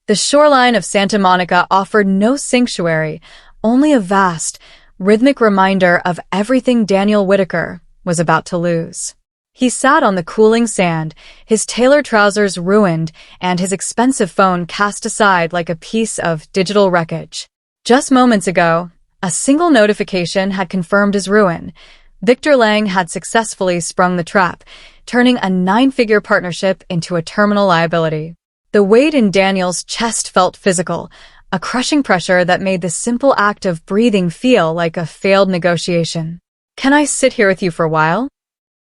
The shoreline of Santa Monica offered no sanctuary, only a vast, rhythmic reminder of everything Daniel Whitaker was about to lose. He sat on the cooling sand, his tailored trousers ruined and his expensive phone cast aside like a piece of digital wreckage. Just moments ago, a single notification had confirmed his ruin. Victor Lang had successfully sprung the trap, turning a 9-figure partnership into a terminal liability. The weight in Daniel's chest felt physical, a crushing pressure that made the simple act of breathing feel like a failed negotiation. "Can I sit here with you for a while?"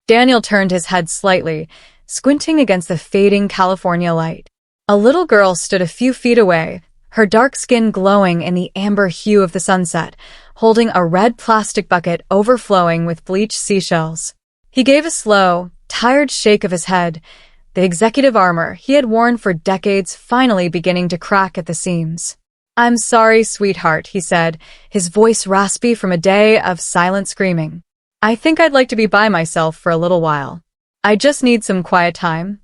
Daniel turned his head slightly, squinting against the fading California light. A little girl stood a few feet away, her dark skin glowing in the amber hue of the sunset, holding a red plastic bucket overflowing with bleached seashells. He gave a slow, tired shake of his head, the executive armor he had worn for decades finally beginning to crack at the seams. "I'm sorry, sweetheart," he said, his voice raspy from a day of silent screaming. "I think I'd like to be by myself for a little while. I just need some quiet time."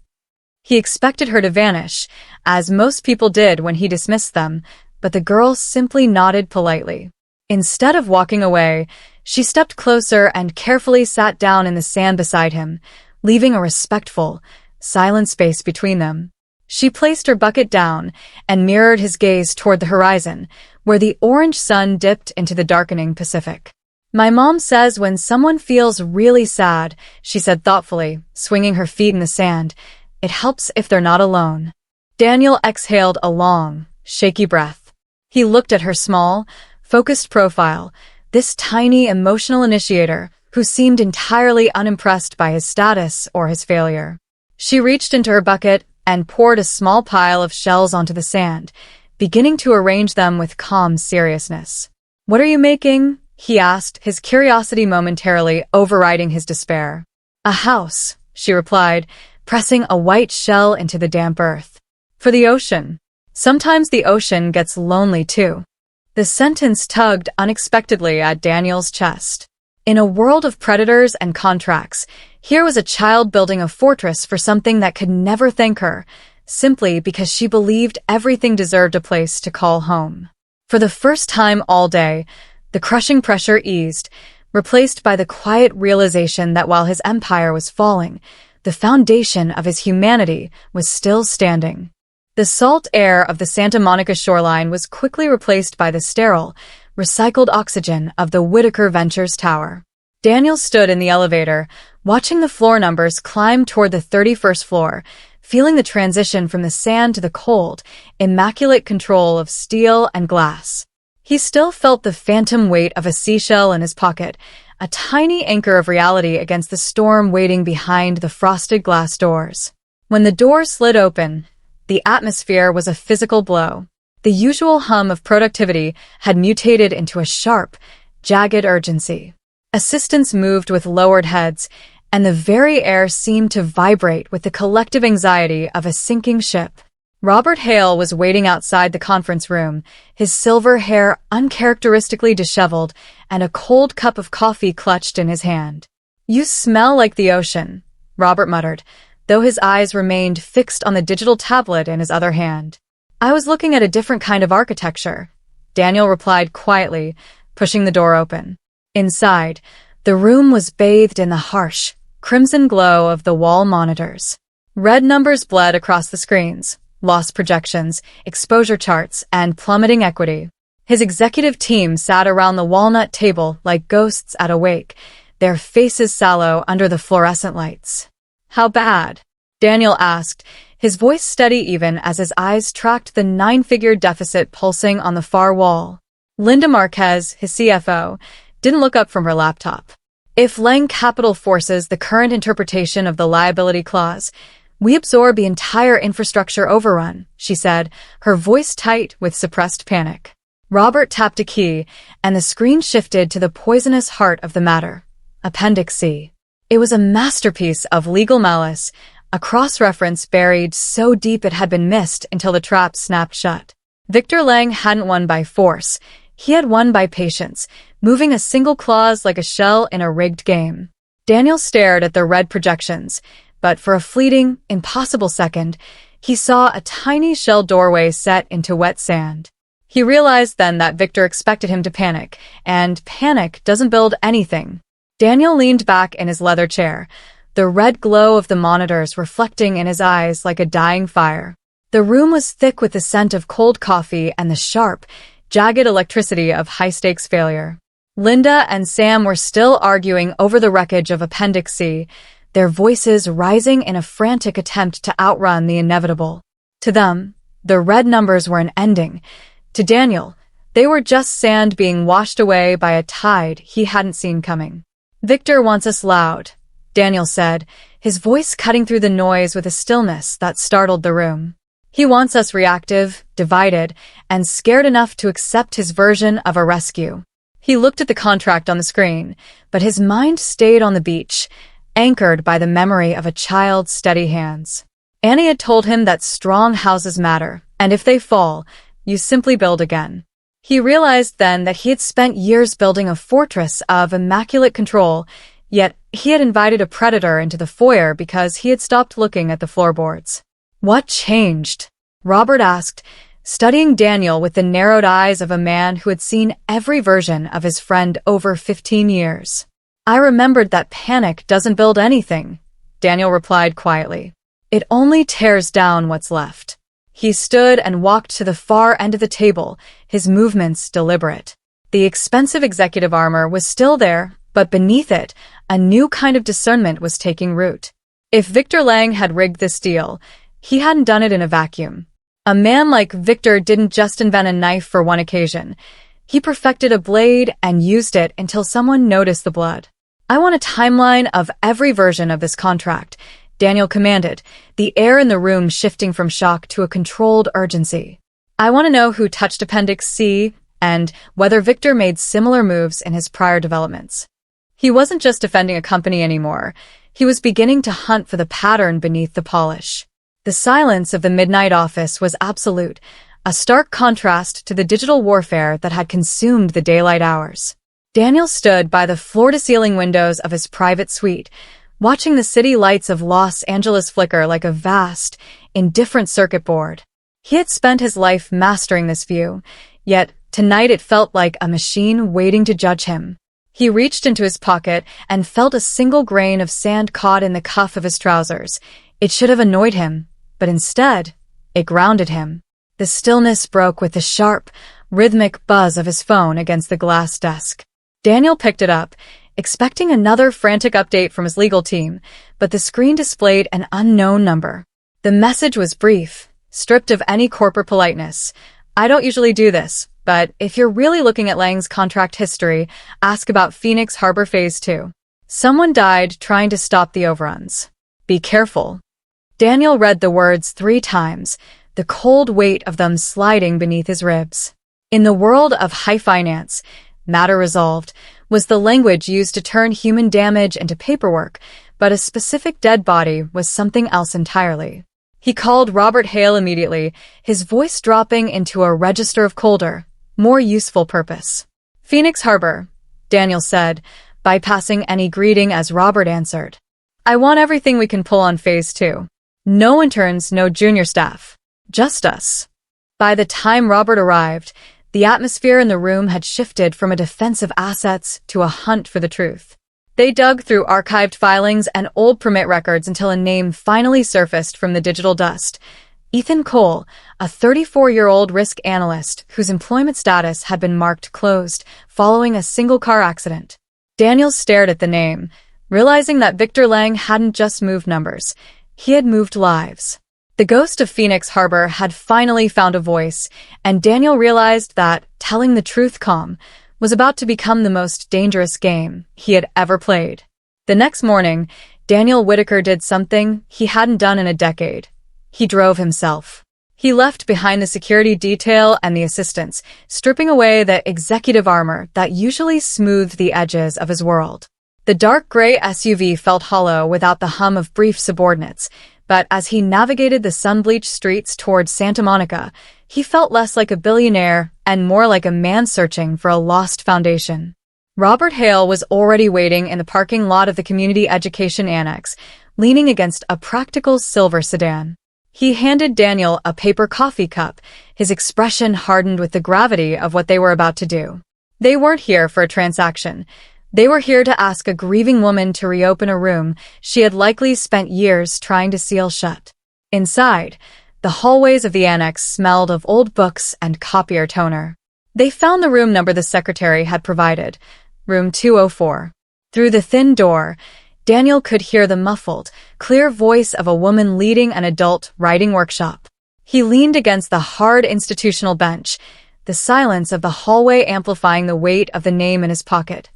He expected her to vanish, as most people did when he dismissed them, but the girl simply nodded politely. Instead of walking away, she stepped closer and carefully sat down in the sand beside him, leaving a respectful, silent space between them. She placed her bucket down and mirrored his gaze toward the horizon, where the orange sun dipped into the darkening Pacific. "My mom says when someone feels really sad," she said thoughtfully, swinging her feet in the sand, "it helps if they're not alone." Daniel exhaled a long, shaky breath. He looked at her small, focused profile, this tiny emotional initiator who seemed entirely unimpressed by his status or his failure. She reached into her bucket and poured a small pile of shells onto the sand, beginning to arrange them with calm seriousness. "What are you making?" he asked, his curiosity momentarily overriding his despair. "A house," she replied, pressing a white shell into the damp earth. "For the ocean. Sometimes the ocean gets lonely too." The sentence tugged unexpectedly at Daniel's chest. In a world of predators and contracts, here was a child building a fortress for something that could never thank her, simply because she believed everything deserved a place to call home. For the first time all day, the crushing pressure eased, replaced by the quiet realization that while his empire was falling, the foundation of his humanity was still standing. The salt air of the Santa Monica shoreline was quickly replaced by the sterile, recycled oxygen of the Whitaker Ventures tower. Daniel stood in the elevator, watching the floor numbers climb toward the 31st floor, feeling the transition from the sand to the cold, immaculate control of steel and glass. He still felt the phantom weight of a seashell in his pocket, a tiny anchor of reality against the storm waiting behind the frosted glass doors. When the door slid open, the atmosphere was a physical blow. The usual hum of productivity had mutated into a sharp, jagged urgency. Assistants moved with lowered heads, and the very air seemed to vibrate with the collective anxiety of a sinking ship. Robert Hale was waiting outside the conference room, his silver hair uncharacteristically disheveled and a cold cup of coffee clutched in his hand. "You smell like the ocean," Robert muttered, though his eyes remained fixed on the digital tablet in his other hand. "I was looking at a different kind of architecture," Daniel replied quietly, pushing the door open. Inside, the room was bathed in the harsh, crimson glow of the wall monitors. Red numbers bled across the screens, loss projections, exposure charts, and plummeting equity. His executive team sat around the walnut table like ghosts at a wake, their faces sallow under the fluorescent lights. "How bad?" Daniel asked, his voice steady even as his eyes tracked the 9-figure deficit pulsing on the far wall. Linda Marquez, his CFO, didn't look up from her laptop. "If Lang Capital forces the current interpretation of the liability clause, we absorb the entire infrastructure overrun," she said, her voice tight with suppressed panic. Robert tapped a key, and the screen shifted to the poisonous heart of the matter, Appendix C. It was a masterpiece of legal malice, a cross-reference buried so deep it had been missed until the trap snapped shut. Victor Lang hadn't won by force. He had won by patience, moving a single clause like a shell in a rigged game. Daniel stared at the red projections, but for a fleeting, impossible second, He saw a tiny shell doorway set into wet sand. He realized then that Victor expected him to panic, and panic doesn't build anything. Daniel leaned back in his leather chair, the red glow of the monitors reflecting in his eyes like a dying fire. The room was thick with the scent of cold coffee and the sharp, jagged electricity of high-stakes failure. Linda and Sam were still arguing over the wreckage of Appendix C, their voices rising in a frantic attempt to outrun the inevitable. To them, the red numbers were an ending. To Daniel, they were just sand being washed away by a tide he hadn't seen coming. "Victor wants us loud," Daniel said, his voice cutting through the noise with a stillness that startled the room. "He wants us reactive, divided, and scared enough to accept his version of a rescue." He looked at the contract on the screen, but his mind stayed on the beach, anchored by the memory of a child's steady hands. Annie had told him that strong houses matter, and if they fall, you simply build again. He realized then that he had spent years building a fortress of immaculate control, yet he had invited a predator into the foyer because he had stopped looking at the floorboards. "What changed?" Robert asked, studying Daniel with the narrowed eyes of a man who had seen every version of his friend over 15 years. "I remembered that panic doesn't build anything," Daniel replied quietly. "It only tears down what's left." He stood and walked to the far end of the table, his movements deliberate. The expensive executive armor was still there, but beneath it, a new kind of discernment was taking root. If Victor Lang had rigged this deal, he hadn't done it in a vacuum. A man like Victor didn't just invent a knife for one occasion. He perfected a blade and used it until someone noticed the blood. "I want a timeline of every version of this contract," Daniel commanded, the air in the room shifting from shock to a controlled urgency. "I want to know who touched Appendix C and whether Victor made similar moves in his prior developments." He wasn't just defending a company anymore. He was beginning to hunt for the pattern beneath the polish. The silence of the midnight office was absolute, a stark contrast to the digital warfare that had consumed the daylight hours. Daniel stood by the floor-to-ceiling windows of his private suite, watching the city lights of Los Angeles flicker like a vast, indifferent circuit board. He had spent his life mastering this view, yet tonight it felt like a machine waiting to judge him. He reached into his pocket and felt a single grain of sand caught in the cuff of his trousers. It should have annoyed him, but instead, it grounded him. The stillness broke with the sharp, rhythmic buzz of his phone against the glass desk. Daniel picked it up, expecting another frantic update from his legal team, but the screen displayed an unknown number. The message was brief, stripped of any corporate politeness. "I don't usually do this, but if you're really looking at Lang's contract history, ask about Phoenix Harbor Phase 2. Someone died trying to stop the overruns. Be careful." Daniel read the words 3 times, the cold weight of them sliding beneath his ribs. In the world of high finance, matter resolved was the language used to turn human damage into paperwork, but a specific dead body was something else entirely. He called Robert Hale immediately, his voice dropping into a register of colder, more useful purpose. "Phoenix Harbor," Daniel said, bypassing any greeting as Robert answered. "I want everything we can pull on Phase 2. No interns, no junior staff. Just us." By the time Robert arrived, the atmosphere in the room had shifted from a defense of assets to a hunt for the truth. They dug through archived filings and old permit records until a name finally surfaced from the digital dust. Ethan Cole, a 34-year-old risk analyst whose employment status had been marked closed following a single car accident. Daniel stared at the name, realizing that Victor Lang hadn't just moved numbers. He had moved lives. The ghost of Phoenix Harbor had finally found a voice, and Daniel realized that telling the truth calm was about to become the most dangerous game he had ever played. The next morning, Daniel Whitaker did something he hadn't done in a decade. He drove himself. He left behind the security detail and the assistants, stripping away the executive armor that usually smoothed the edges of his world. The dark gray SUV felt hollow without the hum of brief subordinates, but as he navigated the sun-bleached streets towards Santa Monica, he felt less like a billionaire and more like a man searching for a lost foundation. Robert Hale was already waiting in the parking lot of the Community Education Annex, leaning against a practical silver sedan. He handed Daniel a paper coffee cup, his expression hardened with the gravity of what they were about to do. They weren't here for a transaction. They were here to ask a grieving woman to reopen a room she had likely spent years trying to seal shut. Inside, the hallways of the annex smelled of old books and copier toner. They found the room number the secretary had provided, room 204. Through the thin door, Daniel could hear the muffled, clear voice of a woman leading an adult writing workshop. He leaned against the hard institutional bench, the silence of the hallway amplifying the weight of the name in his pocket.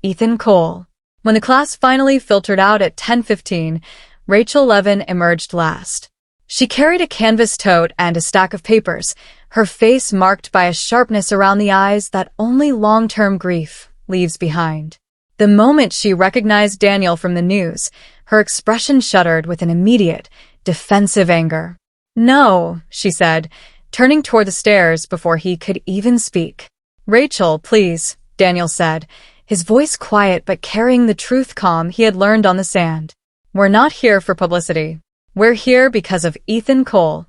Ethan Cole. When the class finally filtered out at 10:15, Rachel Levin emerged last. She carried a canvas tote and a stack of papers, her face marked by a sharpness around the eyes that only long-term grief leaves behind. The moment she recognized Daniel from the news, her expression shuddered with an immediate, defensive anger. "No," she said, turning toward the stairs before he could even speak. "Rachel, please," Daniel said, his voice quiet but carrying the truth calm he had learned on the sand. "We're not here for publicity. We're here because of Ethan Cole."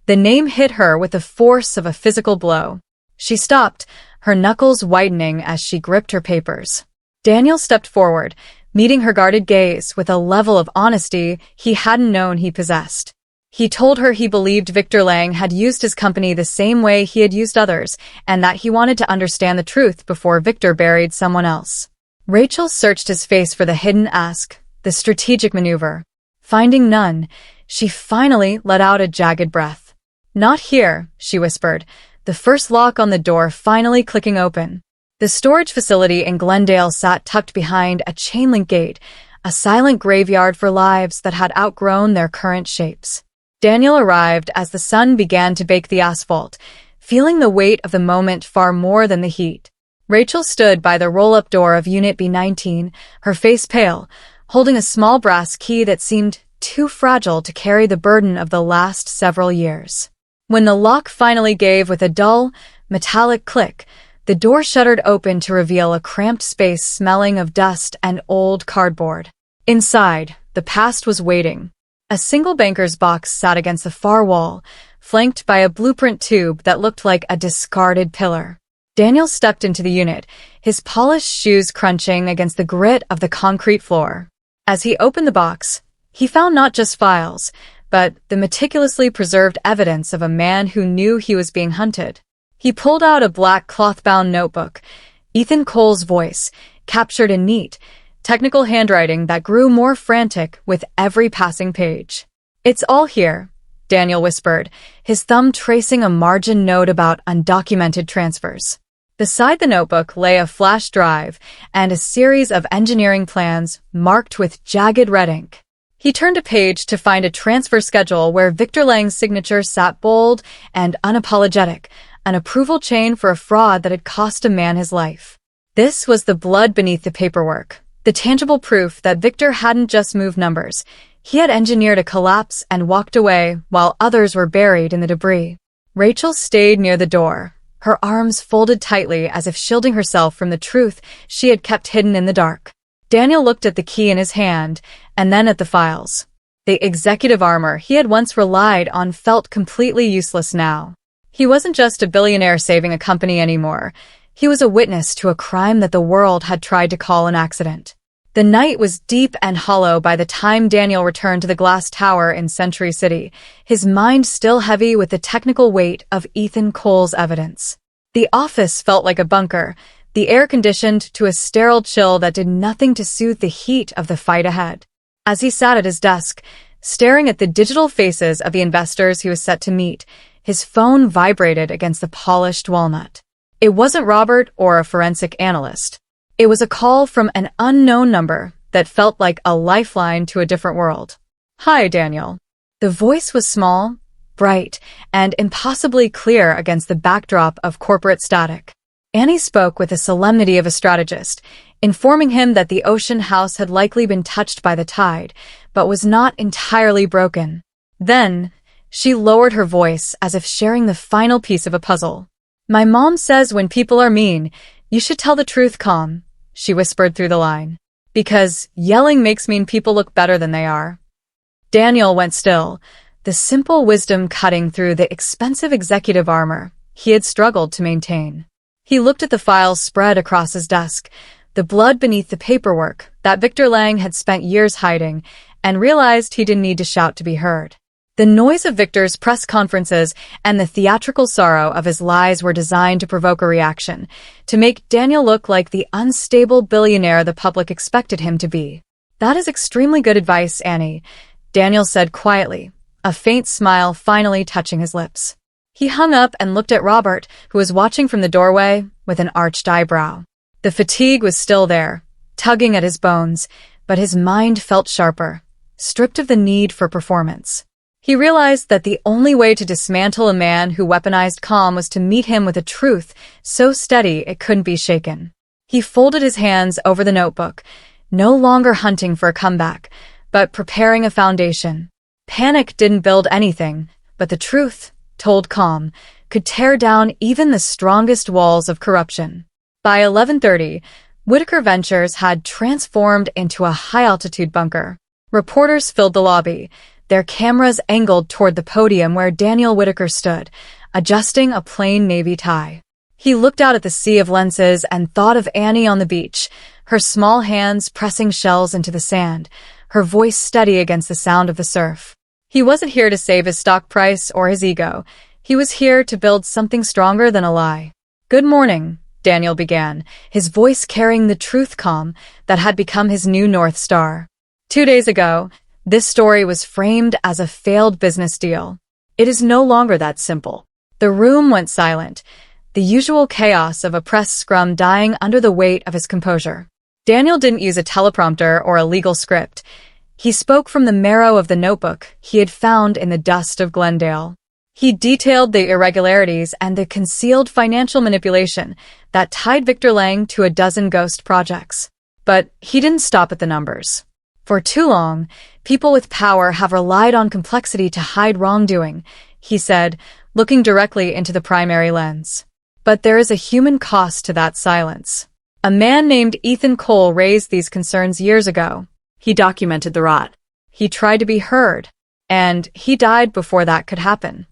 The name hit her with the force of a physical blow. She stopped, her knuckles whitening as she gripped her papers. Daniel stepped forward, meeting her guarded gaze with a level of honesty he hadn't known he possessed. He told her he believed Victor Lang had used his company the same way he had used others, and that he wanted to understand the truth before Victor buried someone else. Rachel searched his face for the hidden ask, the strategic maneuver. Finding none, she finally let out a jagged breath. "Not here," she whispered, the first lock on the door finally clicking open. The storage facility in Glendale sat tucked behind a chain-link gate, a silent graveyard for lives that had outgrown their current shapes. Daniel arrived as the sun began to bake the asphalt, feeling the weight of the moment far more than the heat. Rachel stood by the roll-up door of Unit B19, her face pale, holding a small brass key that seemed too fragile to carry the burden of the last several years. When the lock finally gave with a dull, metallic click, the door shuddered open to reveal a cramped space smelling of dust and old cardboard. Inside, the past was waiting. A single banker's box sat against the far wall, flanked by a blueprint tube that looked like a discarded pillar. Daniel stepped into the unit, his polished shoes crunching against the grit of the concrete floor. As he opened the box, he found not just files, but the meticulously preserved evidence of a man who knew he was being hunted. He pulled out a black cloth-bound notebook, Ethan Cole's voice, captured in neat, technical handwriting that grew more frantic with every passing page. "It's all here," Daniel whispered, his thumb tracing a margin note about undocumented transfers. Beside the notebook lay a flash drive and a series of engineering plans marked with jagged red ink. He turned a page to find a transfer schedule where Victor Lang's signature sat bold and unapologetic, an approval chain for a fraud that had cost a man his life. This was the blood beneath the paperwork, the tangible proof that Victor hadn't just moved numbers. He had engineered a collapse and walked away while others were buried in the debris. Rachel stayed near the door, her arms folded tightly as if shielding herself from the truth she had kept hidden in the dark. Daniel looked at the key in his hand and then at the files. The executive armor he had once relied on felt completely useless now. He wasn't just a billionaire saving a company anymore. He was a witness to a crime that the world had tried to call an accident. The night was deep and hollow by the time Daniel returned to the glass tower in Century City, his mind still heavy with the technical weight of Ethan Cole's evidence. The office felt like a bunker, the air conditioned to a sterile chill that did nothing to soothe the heat of the fight ahead. As he sat at his desk, staring at the digital faces of the investors he was set to meet, his phone vibrated against the polished walnut. It wasn't Robert or a forensic analyst. It was a call from an unknown number that felt like a lifeline to a different world. "Hi, Daniel." The voice was small, bright, and impossibly clear against the backdrop of corporate static. Annie spoke with the solemnity of a strategist, informing him that the ocean house had likely been touched by the tide, but was not entirely broken. Then, she lowered her voice as if sharing the final piece of a puzzle. "My mom says when people are mean, you should tell the truth calm," she whispered through the line. "Because yelling makes mean people look better than they are." Daniel went still, the simple wisdom cutting through the expensive executive armor he had struggled to maintain. He looked at the files spread across his desk, the blood beneath the paperwork that Victor Lang had spent years hiding, and realized he didn't need to shout to be heard. The noise of Victor's press conferences and the theatrical sorrow of his lies were designed to provoke a reaction, to make Daniel look like the unstable billionaire the public expected him to be. "That is extremely good advice, Annie," Daniel said quietly, a faint smile finally touching his lips. He hung up and looked at Robert, who was watching from the doorway with an arched eyebrow. The fatigue was still there, tugging at his bones, but his mind felt sharper, stripped of the need for performance. He realized that the only way to dismantle a man who weaponized calm was to meet him with a truth so steady it couldn't be shaken. He folded his hands over the notebook, no longer hunting for a comeback, but preparing a foundation. Panic didn't build anything, but the truth, told calm, could tear down even the strongest walls of corruption. By 11:30, Whitaker Ventures had transformed into a high-altitude bunker. Reporters filled the lobby, their cameras angled toward the podium where Daniel Whitaker stood, adjusting a plain navy tie. He looked out at the sea of lenses and thought of Annie on the beach, her small hands pressing shells into the sand, her voice steady against the sound of the surf. He wasn't here to save his stock price or his ego. He was here to build something stronger than a lie. "Good morning," Daniel began, his voice carrying the truth calm that had become his new North Star. 2 days ago, this story was framed as a failed business deal. It is no longer that simple. The room went silent, the usual chaos of a press scrum dying under the weight of his composure. Daniel didn't use a teleprompter or a legal script. He spoke from the marrow of the notebook he had found in the dust of Glendale. He detailed the irregularities and the concealed financial manipulation that tied Victor Lang to a dozen ghost projects. But he didn't stop at the numbers. For too long, people with power have relied on complexity to hide wrongdoing, he said, looking directly into the primary lens. But there is a human cost to that silence. A man named Ethan Cole raised these concerns years ago. He documented the rot. He tried to be heard, and he died before that could happen.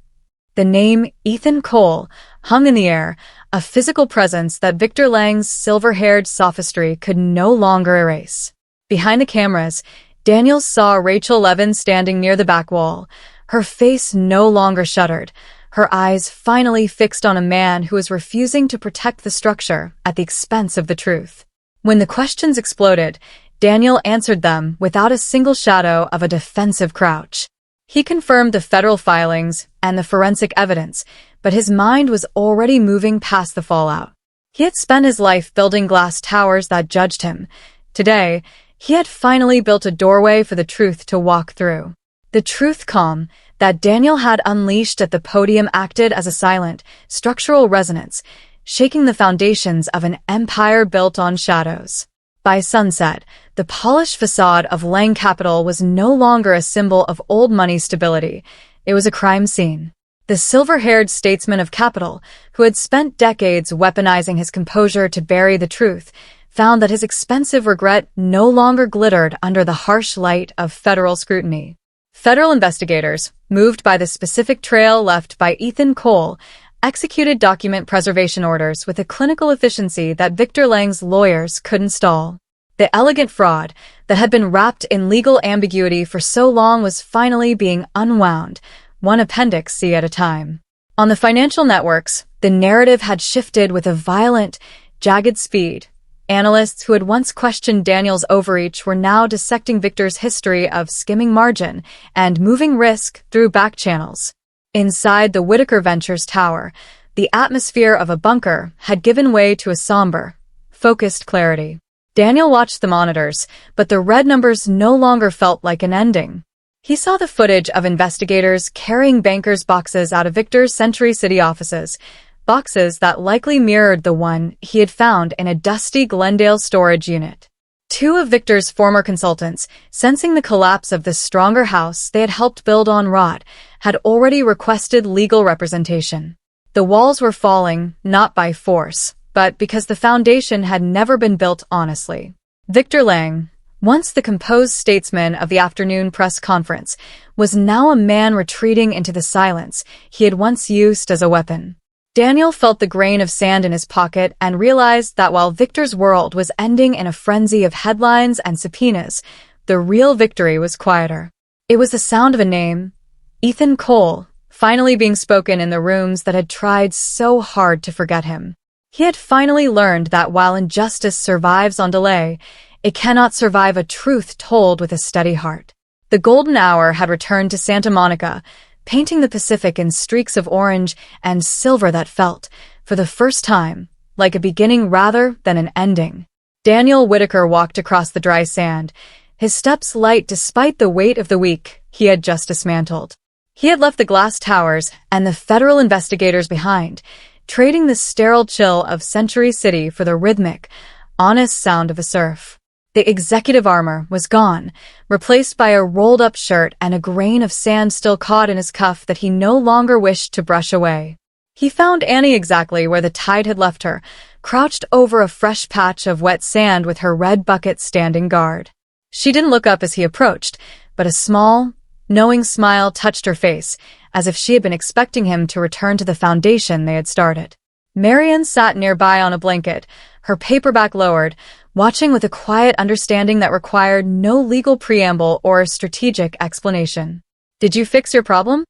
The name Ethan Cole hung in the air, a physical presence that Victor Lang's silver-haired sophistry could no longer erase. Behind the cameras, Daniel saw Rachel Levin standing near the back wall, her face no longer shuttered, her eyes finally fixed on a man who was refusing to protect the structure at the expense of the truth. When the questions exploded, Daniel answered them without a single shadow of a defensive crouch. He confirmed the federal filings and the forensic evidence, but his mind was already moving past the fallout. He had spent his life building glass towers that judged him. Today, he had finally built a doorway for the truth to walk through. The truth calm that Daniel had unleashed at the podium acted as a silent, structural resonance, shaking the foundations of an empire built on shadows. By sunset, the polished facade of Lang Capital was no longer a symbol of old money stability. It was a crime scene. The silver-haired statesman of capital, who had spent decades weaponizing his composure to bury the truth, found that his expensive regret no longer glittered under the harsh light of federal scrutiny. Federal investigators, moved by the specific trail left by Ethan Cole, executed document preservation orders with a clinical efficiency that Victor Lang's lawyers couldn't stall. The elegant fraud that had been wrapped in legal ambiguity for so long was finally being unwound, one appendix C at a time. On the financial networks, the narrative had shifted with a violent, jagged speed. Analysts who had once questioned Daniel's overreach were now dissecting Victor's history of skimming margin and moving risk through back channels. Inside the Whitaker Ventures tower, the atmosphere of a bunker had given way to a somber, focused clarity. Daniel watched the monitors, but the red numbers no longer felt like an ending. He saw the footage of investigators carrying bankers' boxes out of Victor's Century City offices, boxes that likely mirrored the one he had found in a dusty Glendale storage unit. Two of Victor's former consultants, sensing the collapse of the stronger house they had helped build on rot, had already requested legal representation. The walls were falling, not by force, but because the foundation had never been built honestly. Victor Lang, Once the composed statesman of the afternoon press conference, was now a man retreating into the silence he had once used as a weapon. Daniel felt the grain of sand in his pocket and realized that while Victor's world was ending in a frenzy of headlines and subpoenas, the real victory was quieter. It was the sound of a name, Ethan Cole, finally being spoken in the rooms that had tried so hard to forget him. He had finally learned that while injustice survives on delay, it cannot survive a truth told with a steady heart. The golden hour had returned to Santa Monica, painting the Pacific in streaks of orange and silver that felt, for the first time, like a beginning rather than an ending. Daniel Whitaker walked across the dry sand, his steps light despite the weight of the week he had just dismantled. He had left the glass towers and the federal investigators behind, trading the sterile chill of Century City for the rhythmic, honest sound of a surf. The executive armor was gone, replaced by a rolled-up shirt and a grain of sand still caught in his cuff that he no longer wished to brush away. He found Annie exactly where the tide had left her, crouched over a fresh patch of wet sand with her red bucket standing guard. She didn't look up as he approached, but a small, knowing smile touched her face, as if she had been expecting him to return to the foundation they had started. Marian sat nearby on a blanket, her paperback lowered, watching with a quiet understanding that required no legal preamble or strategic explanation. "Did you fix your problem?"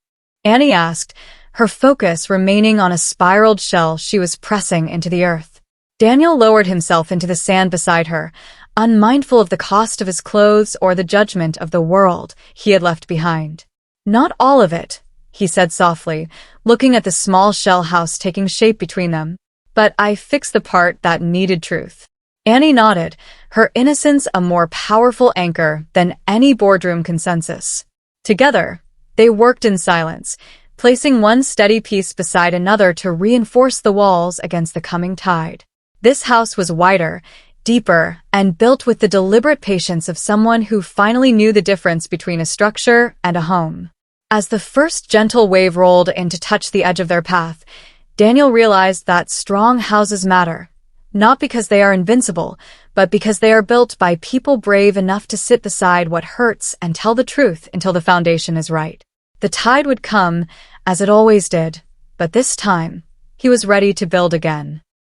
Annie asked, her focus remaining on a spiraled shell she was pressing into the earth. Daniel lowered himself into the sand beside her, unmindful of the cost of his clothes or the judgment of the world he had left behind. "Not all of it," he said softly, looking at the small shell house taking shape between them. "But I fixed the part that needed truth." Annie nodded, her innocence a more powerful anchor than any boardroom consensus. Together, they worked in silence, placing one steady piece beside another to reinforce the walls against the coming tide. This house was wider, deeper, and built with the deliberate patience of someone who finally knew the difference between a structure and a home. As the first gentle wave rolled in to touch the edge of their path, Daniel realized that strong houses matter, not because they are invincible, but because they are built by people brave enough to sit beside what hurts and tell the truth until the foundation is right. The tide would come, as it always did, but this time, he was ready to build again.